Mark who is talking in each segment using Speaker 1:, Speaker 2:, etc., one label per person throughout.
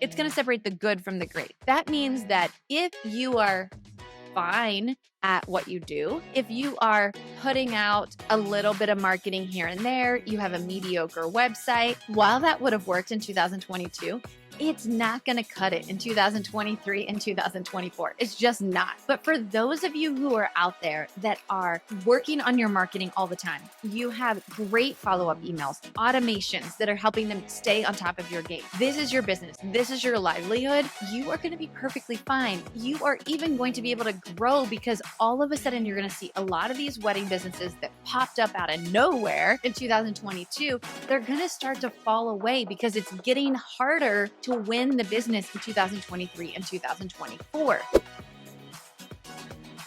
Speaker 1: It's going to separate the good from the great. That means that if you are fine at what you do, if you are putting out a little bit of marketing here and there, you have a mediocre website, while that would have worked in 2022, it's not going to cut it in 2023 and 2024. It's just not. But for those of you who are out there that are working on your marketing all the time, you have great follow-up emails, automations that are helping them stay on top of your game. This is your business. This is your livelihood. You are going to be perfectly fine. You are even going to be able to grow because all of a sudden you're going to see a lot of these wedding businesses that popped up out of nowhere in 2022. They're going to start to fall away because it's getting harder to win the business in 2023 and 2024.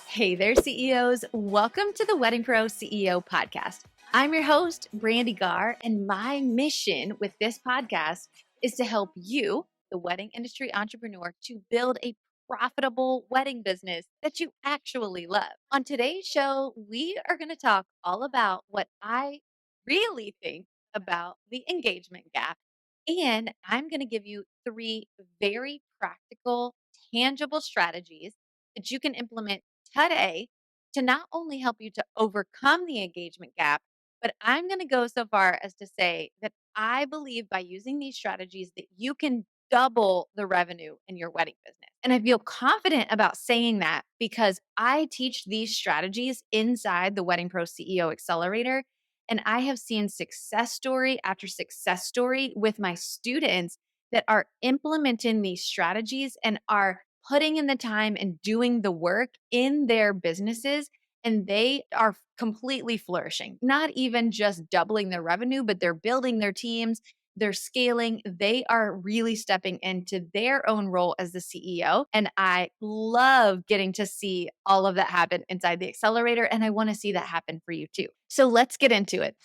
Speaker 1: Hey there, CEOs. Welcome to the Wedding Pro CEO podcast. I'm your host, Brandee Gaar, and my mission with this podcast is to help you, the wedding industry entrepreneur, to build a profitable wedding business that you actually love. On today's show, we are going to talk all about what I really think about the engagement gap. And I'm going to give you 3 very practical, tangible strategies that you can implement today to not only help you to overcome the engagement gap, but I'm going to go so far as to say that I believe by using these strategies that you can double the revenue in your wedding business. And I feel confident about saying that because I teach these strategies inside the Wedding Pro CEO Accelerator. And I have seen success story after success story with my students that are implementing these strategies and are putting in the time and doing the work in their businesses. And they are completely flourishing, not even just doubling their revenue, but they're building their teams, they're scaling, they are really stepping into their own role as the CEO. And I love getting to see all of that happen inside the accelerator. And I want to see that happen for you too. So let's get into it.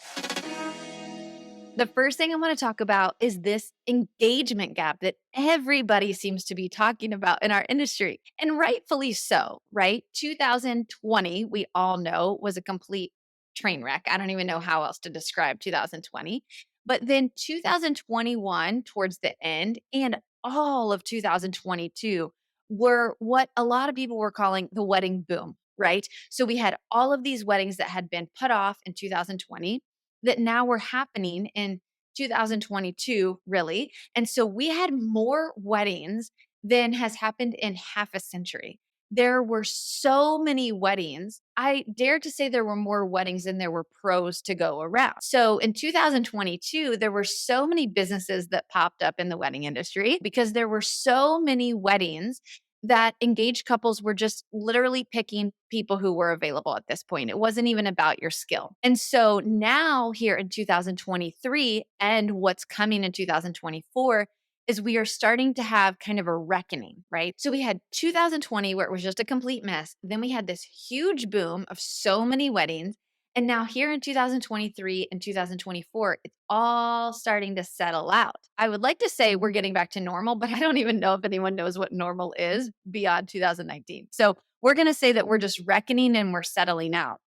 Speaker 1: The first thing I want to talk about is this engagement gap that everybody seems to be talking about in our industry, and rightfully so, right? 2020, we all know, was a complete train wreck. I don't even know how else to describe 2020. But then 2021, towards the end, and all of 2022 were what a lot of people were calling the wedding boom, right? So we had all of these weddings that had been put off in 2020 that now were happening in 2022, really. And so we had more weddings than has happened in half a century. There were so many weddings. I dare to say there were more weddings than there were pros to go around. So in 2022, there were so many businesses that popped up in the wedding industry because there were so many weddings that engaged couples were just literally picking people who were available at this point. It wasn't even about your skill. And so now, here in 2023, and what's coming in 2024, is we are starting to have kind of a reckoning, right? So we had 2020 where it was just a complete mess. Then we had this huge boom of so many weddings. And now, here in 2023 and 2024, it's all starting to settle out. I would like to say we're getting back to normal, but I don't even know if anyone knows what normal is beyond 2019. So we're going to say that we're just reckoning and we're settling out.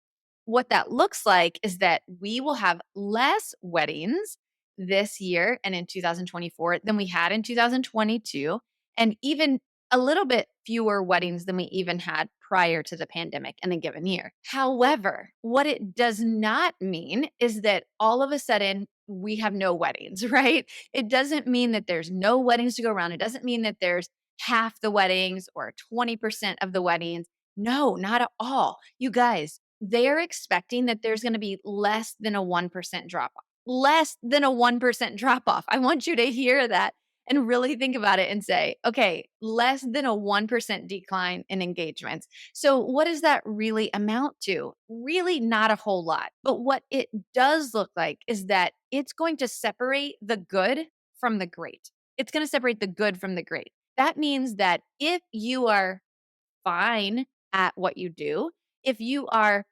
Speaker 1: What that looks like is that we will have less weddings this year and in 2024 than we had in 2022, and even a little bit fewer weddings than we even had prior to the pandemic in a given year. However, what it does not mean is that all of a sudden we have no weddings, right? It doesn't mean that there's no weddings to go around. It doesn't mean that there's half the weddings or 20% of the weddings. No, not at all. You guys, they're expecting that there's going to be less than a 1% drop off. Less than a 1% drop off. I want you to hear that and really think about it and say, okay, less than a 1% decline in engagements. So what does that really amount to? Really not a whole lot. But what it does look like is that it's going to separate the good from the great. It's going to separate the good from the great. That means that if you are fine at what you do, if you are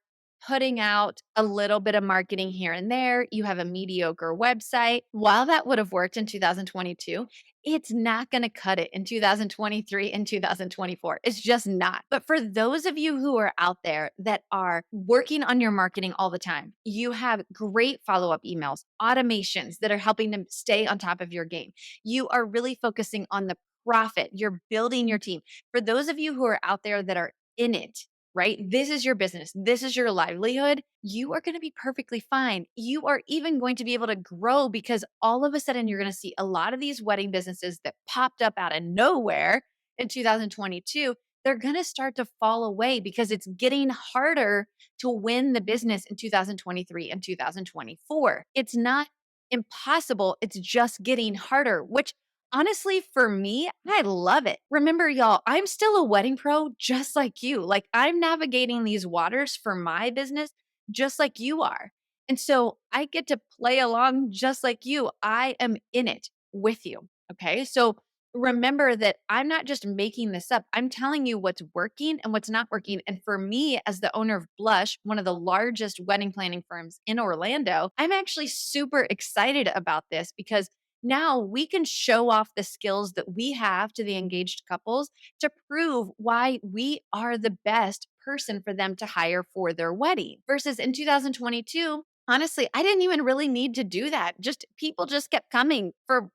Speaker 1: putting out a little bit of marketing here and there. You have a mediocre website. While that would have worked in 2022, it's not going to cut it in 2023 and 2024. It's just not. But for those of you who are out there that are working on your marketing all the time, you have great follow up emails, automations that are helping them stay on top of your game. You are really focusing on the profit. You're building your team. For those of you who are out there that are in it, right? This is your business. This is your livelihood. You are going to be perfectly fine. You are even going to be able to grow because all of a sudden you're going to see a lot of these wedding businesses that popped up out of nowhere in 2022. They're going to start to fall away because it's getting harder to win the business in 2023 and 2024. It's not impossible. It's just getting harder, which honestly, for me, I love it. Remember, y'all, I'm still a wedding pro just like you. Like I'm navigating these waters for my business just like you are. And so I get to play along just like you. I am in it with you. Okay. So remember that I'm not just making this up. I'm telling you what's working and what's not working. And for me, as the owner of Blush, one of the largest wedding planning firms in Orlando, I'm actually super excited about this because now we can show off the skills that we have to the engaged couples to prove why we are the best person for them to hire for their wedding. Versus in 2022, honestly, I didn't even really need to do that. Just people just kept coming for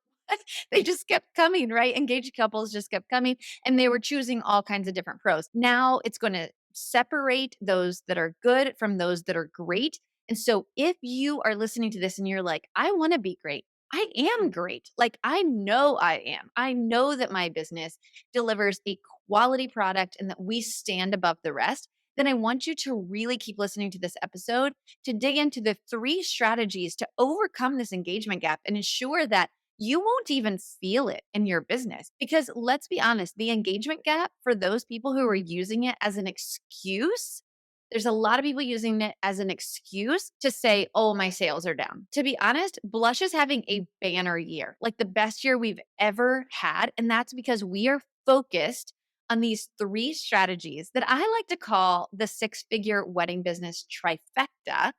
Speaker 1: they just kept coming, right? Engaged couples just kept coming and they were choosing all kinds of different pros. Now it's going to separate those that are good from those that are great. And so if you are listening to this and you're like, I want to be great, I am great. Like I know I am. I know that my business delivers a quality product and that we stand above the rest. Then I want you to really keep listening to this episode to dig into the 3 strategies to overcome this engagement gap and ensure that you won't even feel it in your business. Because let's be honest, the engagement gap for those people who are using it as an excuse, there's a lot of people using it as an excuse to say, oh, my sales are down. To be honest, Blush is having a banner year, like the best year we've ever had. And that's because we are focused on these 3 strategies that I like to call the 6-figure wedding business trifecta.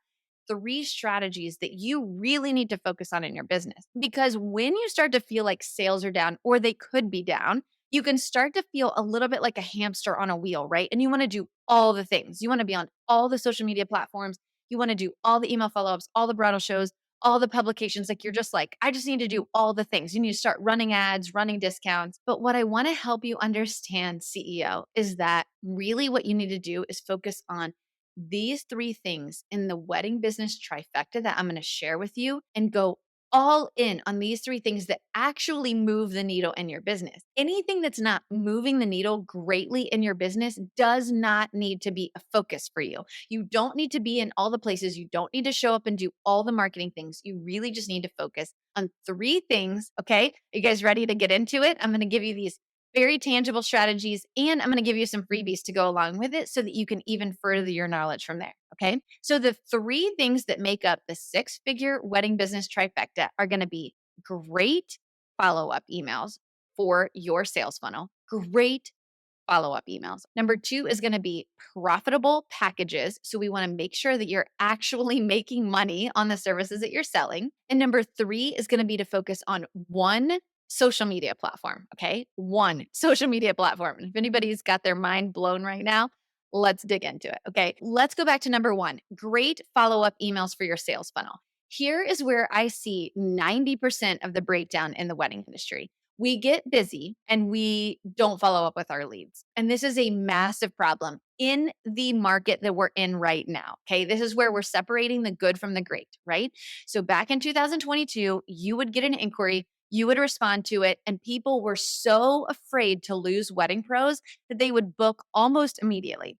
Speaker 1: 3 strategies that you really need to focus on in your business. Because when you start to feel like sales are down or they could be down, you can start to feel a little bit like a hamster on a wheel, right? And you want to do all the things. You want to be on all the social media platforms. You want to do all the email follow ups, all the bridal shows, all the publications. Like you're just like, I just need to do all the things. You need to start running ads, running discounts. But what I want to help you understand, CEO, is that really what you need to do is focus on these 3 things in the wedding business trifecta that I'm going to share with you and go all in on these 3 things that actually move the needle in your business. Anything that's not moving the needle greatly in your business does not need to be a focus for you. You don't need to be in all the places. You don't need to show up and do all the marketing things. You really just need to focus on 3 things. Okay. Are you guys ready to get into it? I'm going to give you these very tangible strategies, and I'm going to give you some freebies to go along with it so that you can even further your knowledge from there. Okay. So the 3 things that make up the 6-figure wedding business trifecta are going to be great follow-up emails for your sales funnel, great follow-up emails. Number 2 is going to be profitable packages. So we want to make sure that you're actually making money on the services that you're selling. And number 3 is going to be to focus on one social media platform. Okay. One social media platform. If anybody's got their mind blown right now, let's dig into it. Okay. Let's go back to number 1, great follow-up emails for your sales funnel. Here is where I see 90% of the breakdown in the wedding industry. We get busy and we don't follow up with our leads. And this is a massive problem in the market that we're in right now. Okay. This is where we're separating the good from the great, right? So back in 2022, you would get an inquiry, you would respond to it, and people were so afraid to lose wedding pros that they would book almost immediately.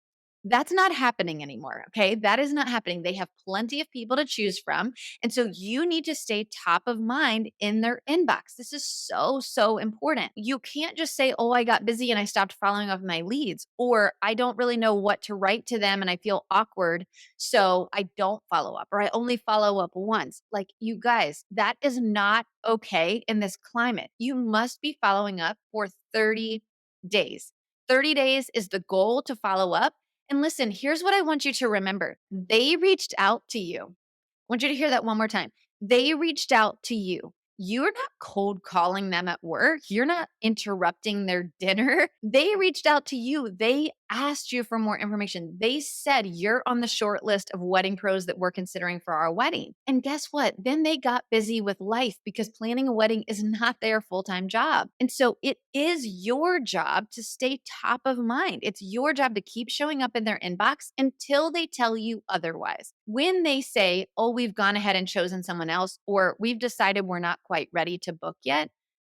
Speaker 1: That's not happening anymore. Okay. That is not happening. They have plenty of people to choose from. And so you need to stay top of mind in their inbox. This is so, so important. You can't just say, oh, I got busy and I stopped following up my leads, or I don't really know what to write to them and I feel awkward. So I don't follow up, or I only follow up once. Like you guys, that is not okay in this climate. You must be following up for 30 days. 30 days is the goal to follow up. And listen, here's what I want you to remember. They reached out to you. I want you to hear that one more time. They reached out to you. You're not cold calling them at work. You're not interrupting their dinner. They reached out to you. They asked you for more information. They said you're on the short list of wedding pros that we're considering for our wedding. And guess what? Then they got busy with life because planning a wedding is not their full-time job. And so it is your job to stay top of mind. It's your job to keep showing up in their inbox until they tell you otherwise. When they say, oh, we've gone ahead and chosen someone else, or we've decided we're not quite ready to book yet,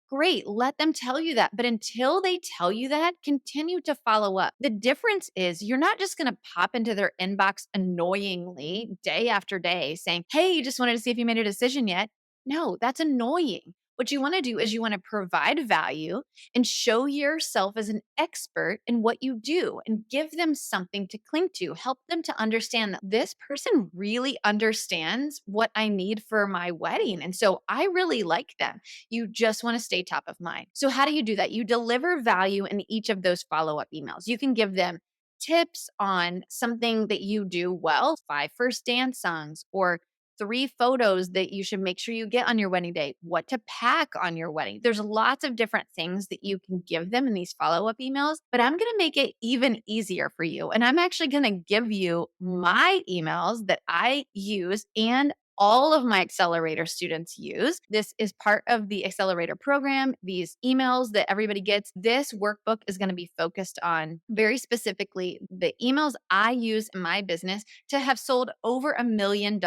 Speaker 1: great, let them tell you that. But until they tell you that, continue to follow up. The difference is you're not just going to pop into their inbox annoyingly day after day saying, hey, just wanted to see if you made a decision yet. No, that's annoying. What you want to do is you want to provide value and show yourself as an expert in what you do and give them something to cling to. Help them to understand that this person really understands what I need for my wedding. And so I really like them. You just want to stay top of mind. So, how do you do that? You deliver value in each of those follow up emails. You can give them tips on something that you do well, 5 first dance songs, or 3 photos that you should make sure you get on your wedding day, what to pack on your wedding. There's lots of different things that you can give them in these follow up emails, but I'm going to make it even easier for you. And I'm actually going to give you my emails that I use and all of my accelerator students use. This is part of the accelerator program. These emails that everybody gets, this workbook is going to be focused on very specifically the emails I use in my business to have sold over $1 million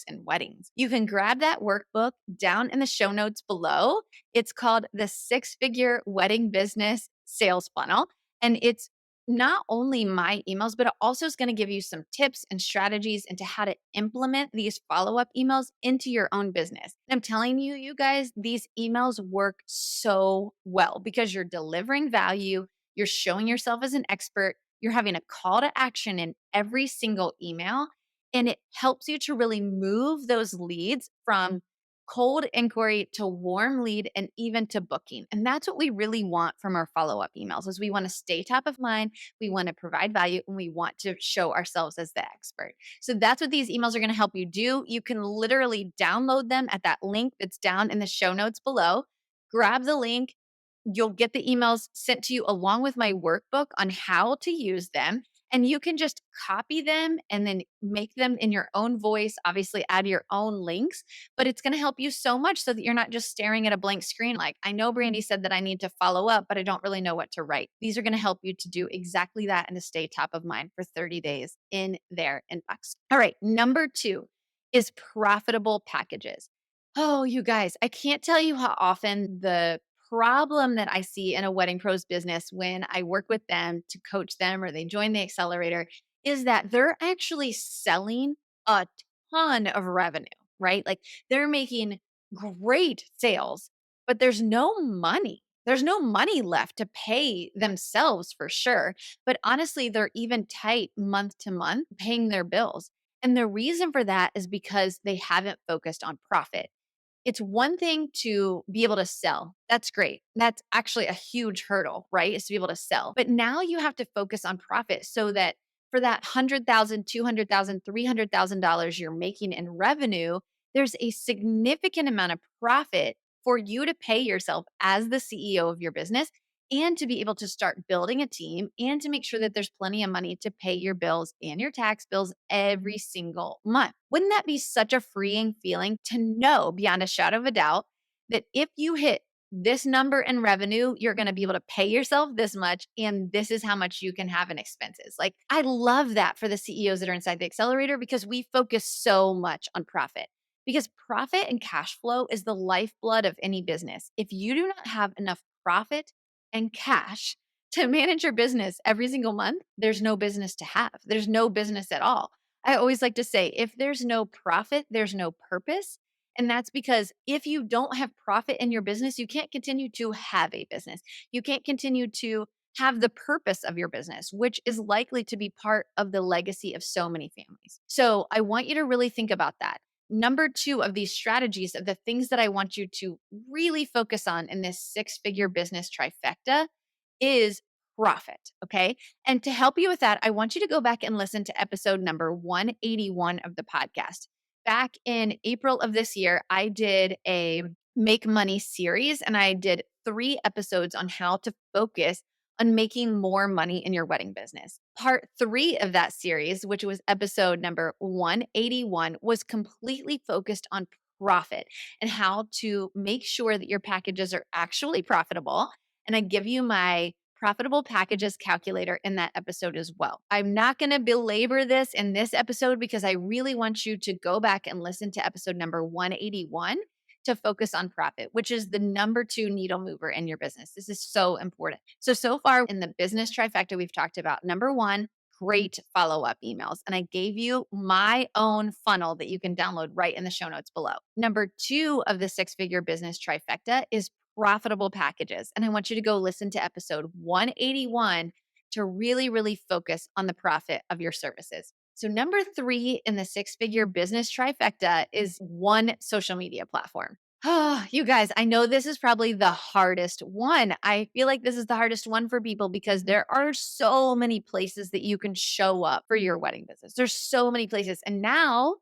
Speaker 1: in weddings. You can grab that workbook down in the show notes below. It's called the 6-Figure Wedding Business Sales Funnel. And it's not only my emails, but it also is going to give you some tips and strategies into how to implement these follow-up emails into your own business. And I'm telling you, you guys, these emails work so well because you're delivering value, you're showing yourself as an expert, you're having a call to action in every single email, and it helps you to really move those leads from cold inquiry to warm lead and even to booking. And that's what we really want from our follow-up emails is we want to stay top of mind, we want to provide value, and we want to show ourselves as the expert. So that's what these emails are going to help you do. You can literally download them at that link that's down in the show notes below. Grab the link. You'll get the emails sent to you along with my workbook on how to use them. And you can just copy them and then make them in your own voice, obviously add your own links, but it's going to help you so much so that you're not just staring at a blank screen. Like, I know Brandee said that I need to follow up, but I don't really know what to write. These are going to help you to do exactly that and to stay top of mind for 30 days in their inbox. All right. Number 2 is profitable packages. Oh, you guys, I can't tell you how often the problem that I see in a wedding pros business when I work with them to coach them or they join the accelerator is that they're actually selling a ton of revenue, right? Like they're making great sales, but there's no money. There's no money left to pay themselves for sure. But honestly, they're even tight month to month paying their bills. And the reason for that is because they haven't focused on profit. It's one thing to be able to sell. That's great. That's actually a huge hurdle, right? Is to be able to sell. But now you have to focus on profit so that for that $100,000, $200,000, $300,000 you're making in revenue, there's a significant amount of profit for you to pay yourself as the CEO of your business and to be able to start building a team and to make sure that there's plenty of money to pay your bills and your tax bills every single month. Wouldn't that be such a freeing feeling to know beyond a shadow of a doubt that if you hit this number in revenue, you're going to be able to pay yourself this much, and this is how much you can have in expenses. Like, I love that for the CEOs that are inside the accelerator because we focus so much on profit. Because profit and cash flow is the lifeblood of any business. If you do not have enough profit and cash to manage your business every single month, there's no business to have. There's no business at all. I always like to say, if there's no profit, there's no purpose. And that's because if you don't have profit in your business, you can't continue to have a business. You can't continue to have the purpose of your business, which is likely to be part of the legacy of so many families. So I want you to really think about that. Number 2 of these strategies of the things that I want you to really focus on in this 6-figure business trifecta is profit. Okay. And to help you with that, I want you to go back and listen to episode number 181 of the podcast. Back in April of this year, I did a make money series and I did 3 episodes on how to focus on making more money in your wedding business. Part 3 of that series, which was episode number 181, was completely focused on profit and how to make sure that your packages are actually profitable. And I give you my profitable packages calculator in that episode as well. I'm not going to belabor this in this episode because I really want you to go back and listen to episode number 181 to focus on profit, which is the number 2 needle mover in your business. This is so important. So far in the business trifecta, we've talked about number 1, great follow-up emails. And I gave you my own funnel that you can download right in the show notes below. Number 2 of the 6-figure business trifecta is profitable packages. And I want you to go listen to episode 181 to really, really focus on the profit of your services. So number 3 in the 6-figure business trifecta is one social media platform. Oh, you guys, I know this is probably the hardest one. I feel like this is the hardest one for people because there are so many places that you can show up for your wedding business. There's so many places. And now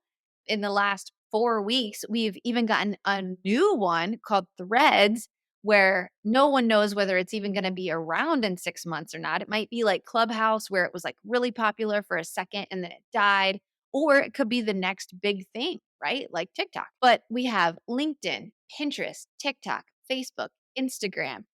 Speaker 1: in the last 4 weeks, we've even gotten a new one called Threads where no one knows whether it's even going to be around in 6 months or not. It might be like Clubhouse, where it was like really popular for a second and then it died, or it could be the next big thing, right? Like TikTok. But we have LinkedIn, Pinterest, TikTok, Facebook, Instagram,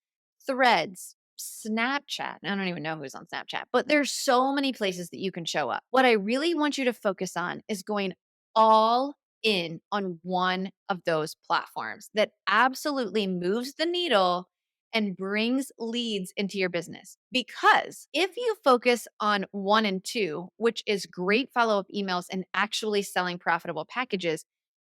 Speaker 1: Threads, Snapchat. I don't even know who's on Snapchat, but there's so many places that you can show up. What I really want you to focus on is going all in on one of those platforms that absolutely moves the needle and brings leads into your business. Because if you focus on 1 and 2, which is great follow up emails and actually selling profitable packages,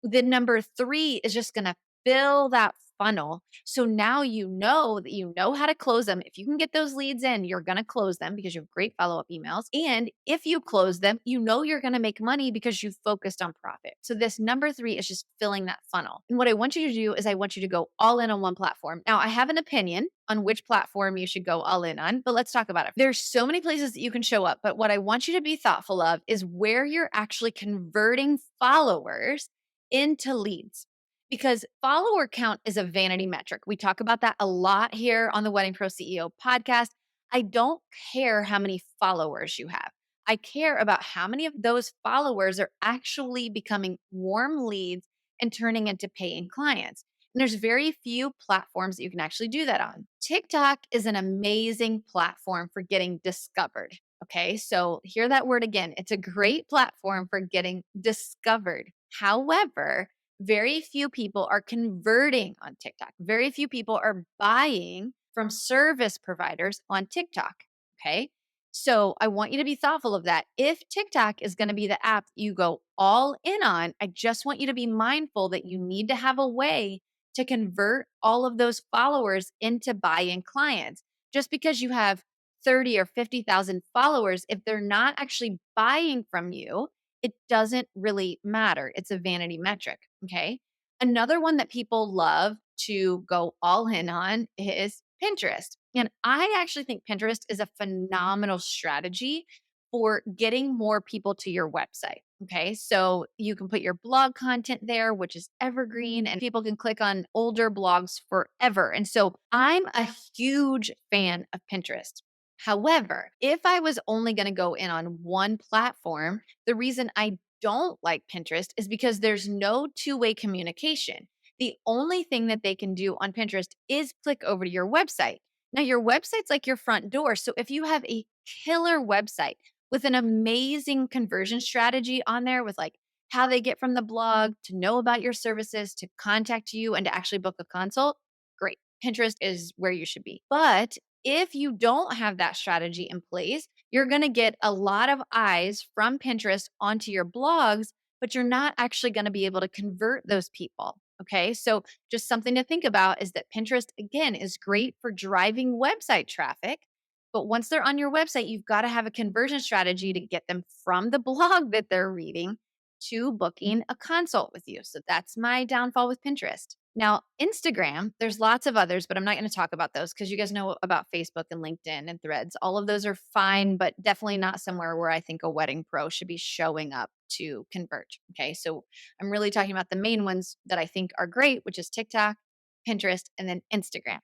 Speaker 1: the number 3 is just going to fill that funnel. So now you know that you know how to close them. If you can get those leads in, you're going to close them because you have great follow-up emails. And if you close them, you know you're going to make money because you focused on profit. So this number 3 is just filling that funnel. And what I want you to do is I want you to go all in on one platform. Now, I have an opinion on which platform you should go all in on, but let's talk about it. There's so many places that you can show up, but what I want you to be thoughtful of is where you're actually converting followers into leads, because follower count is a vanity metric. We talk about that a lot here on the Wedding Pro CEO podcast. I don't care how many followers you have. I care about how many of those followers are actually becoming warm leads and turning into paying clients. And there's very few platforms that you can actually do that on. TikTok is an amazing platform for getting discovered. Okay, so hear that word again. It's a great platform for getting discovered. However, very few people are converting on TikTok. Very few people are buying from service providers on TikTok. Okay. So I want you to be thoughtful of that. If TikTok is going to be the app you go all in on, I just want you to be mindful that you need to have a way to convert all of those followers into buying clients. Just because you have 30 or 50,000 followers, if they're not actually buying from you, it doesn't really matter. It's a vanity metric. Okay. Another one that people love to go all in on is Pinterest. And I actually think Pinterest is a phenomenal strategy for getting more people to your website. Okay. So you can put your blog content there, which is evergreen, and people can click on older blogs forever. And so I'm a huge fan of Pinterest. However, if I was only going to go in on one platform, the reason I don't like Pinterest is because there's no two-way communication. The only thing that they can do on Pinterest is click over to your website. Now, your website's like your front door. So if you have a killer website with an amazing conversion strategy on there with like how they get from the blog to know about your services, to contact you and to actually book a consult, great. Pinterest is where you should be. But if you don't have that strategy in place, you're going to get a lot of eyes from Pinterest onto your blogs, but you're not actually going to be able to convert those people. Okay. So just something to think about is that Pinterest, again, is great for driving website traffic. But once they're on your website, you've got to have a conversion strategy to get them from the blog that they're reading to booking a consult with you. So that's my downfall with Pinterest. Now, Instagram, there's lots of others, but I'm not going to talk about those because you guys know about Facebook and LinkedIn and Threads. All of those are fine, but definitely not somewhere where I think a wedding pro should be showing up to convert. Okay. So I'm really talking about the main ones that I think are great, which is TikTok, Pinterest, and then Instagram.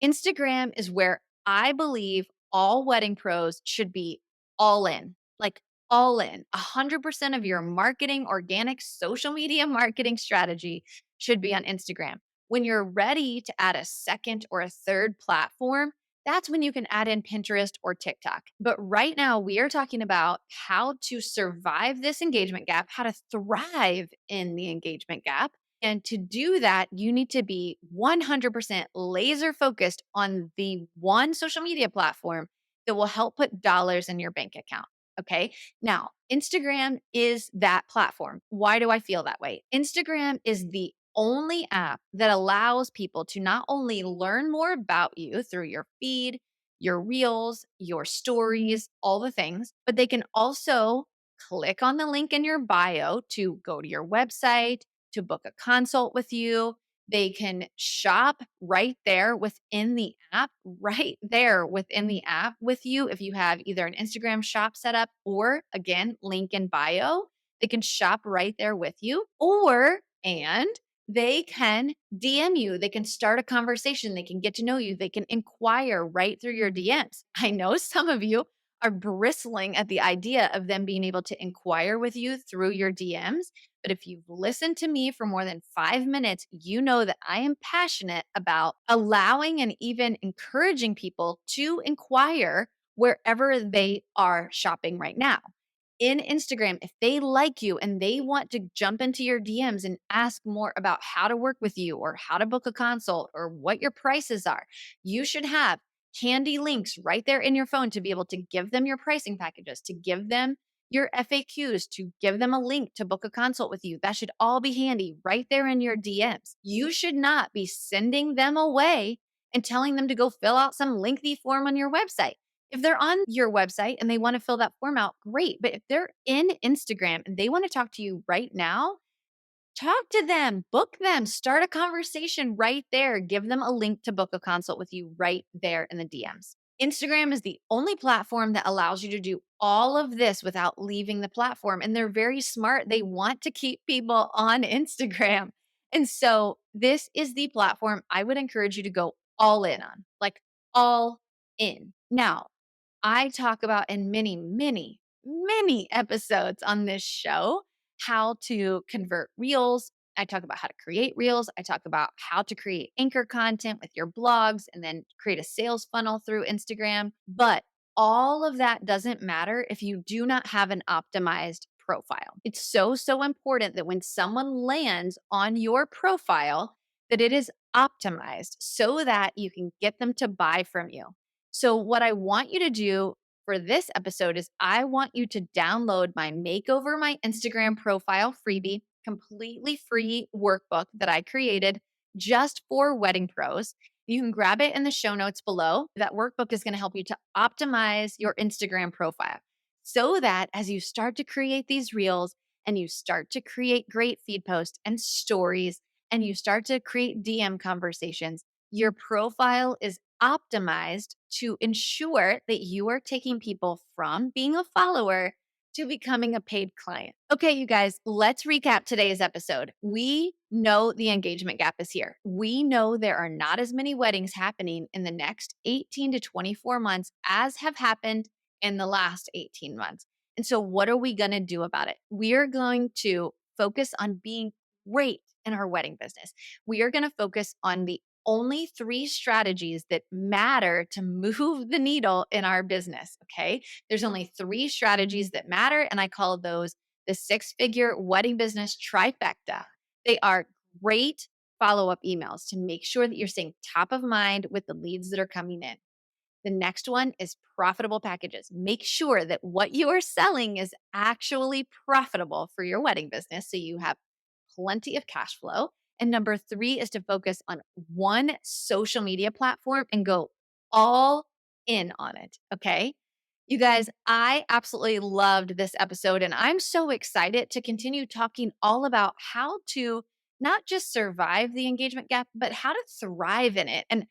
Speaker 1: Instagram is where I believe all wedding pros should be all in, like all in. 100% of your marketing, organic social media marketing strategy should be on Instagram. When you're ready to add a second or a third platform, that's when you can add in Pinterest or TikTok. But right now, we are talking about how to survive this engagement gap, how to thrive in the engagement gap. And to do that, you need to be 100% laser focused on the one social media platform that will help put dollars in your bank account. Okay. Now, Instagram is that platform. Why do I feel that way? Instagram is the only app that allows people to not only learn more about you through your feed, your reels, your stories, all the things, but they can also click on the link in your bio to go to your website, to book a consult with you. They can shop right there within the app, right there within the app with you. If you have either an Instagram shop set up or again, link in bio, they can shop right there with you. And they can DM you. They can start a conversation. They can get to know you. They can inquire right through your DMs. I know some of you are bristling at the idea of them being able to inquire with you through your DMs. But if you've listened to me for more than 5 minutes, you know that I am passionate about allowing and even encouraging people to inquire wherever they are shopping right now. In Instagram, if they like you and they want to jump into your DMs and ask more about how to work with you or how to book a consult or what your prices are, you should have handy links right there in your phone to be able to give them your pricing packages, to give them your FAQs, to give them a link to book a consult with you. That should all be handy right there in your DMs. You should not be sending them away and telling them to go fill out some lengthy form on your website. If they're on your website and they want to fill that form out, great. But if they're in Instagram and they want to talk to you right now, talk to them, book them, start a conversation right there. Give them a link to book a consult with you right there in the DMs. Instagram is the only platform that allows you to do all of this without leaving the platform. And they're very smart. They want to keep people on Instagram. And so this is the platform I would encourage you to go all in on, like all in. Now, I talk about in many, many, many episodes on this show how to convert reels. I talk about how to create reels. I talk about how to create anchor content with your blogs and then create a sales funnel through Instagram. But all of that doesn't matter if you do not have an optimized profile. It's so, so important that when someone lands on your profile, that it is optimized so that you can get them to buy from you. So, what I want you to do for this episode is I want you to download my Makeover My Instagram Profile freebie, completely free workbook that I created just for wedding pros. You can grab it in the show notes below. That workbook is going to help you to optimize your Instagram profile so that as you start to create these reels and you start to create great feed posts and stories and you start to create DM conversations, your profile is optimized to ensure that you are taking people from being a follower to becoming a paid client. Okay, you guys, let's recap today's episode. We know the engagement gap is here. We know there are not as many weddings happening in the next 18 to 24 months as have happened in the last 18 months. And so, what are we going to do about it? We are going to focus on being great in our wedding business. We are going to focus on the only 3 strategies that matter to move the needle in our business. Okay. There's only 3 strategies that matter. And I call those the 6-figure wedding business trifecta. They are great follow up emails to make sure that you're staying top of mind with the leads that are coming in. The next one is profitable packages. Make sure that what you are selling is actually profitable for your wedding business so you have plenty of cash flow. And number 3 is to focus on one social media platform and go all in on it. Okay. You guys, I absolutely loved this episode and I'm so excited to continue talking all about how to not just survive the engagement gap, but how to thrive in it. And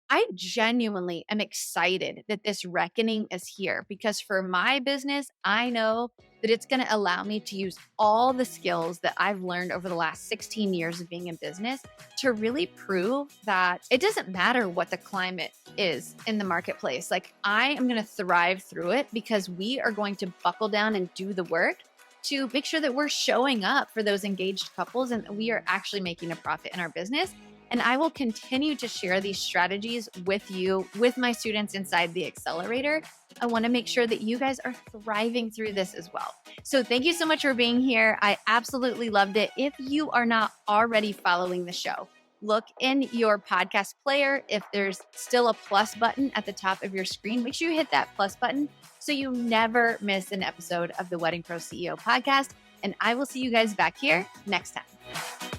Speaker 1: I genuinely am excited that this reckoning is here because for my business, I know that it's going to allow me to use all the skills that I've learned over the last 16 years of being in business to really prove that it doesn't matter what the climate is in the marketplace. Like, I am going to thrive through it because we are going to buckle down and do the work to make sure that we're showing up for those engaged couples and we are actually making a profit in our business. And I will continue to share these strategies with you, with my students inside the accelerator. I want to make sure that you guys are thriving through this as well. So thank you so much for being here. I absolutely loved it. If you are not already following the show, look in your podcast player. If there's still a plus button at the top of your screen, make sure you hit that plus button so you never miss an episode of the Wedding Pro CEO podcast. And I will see you guys back here next time.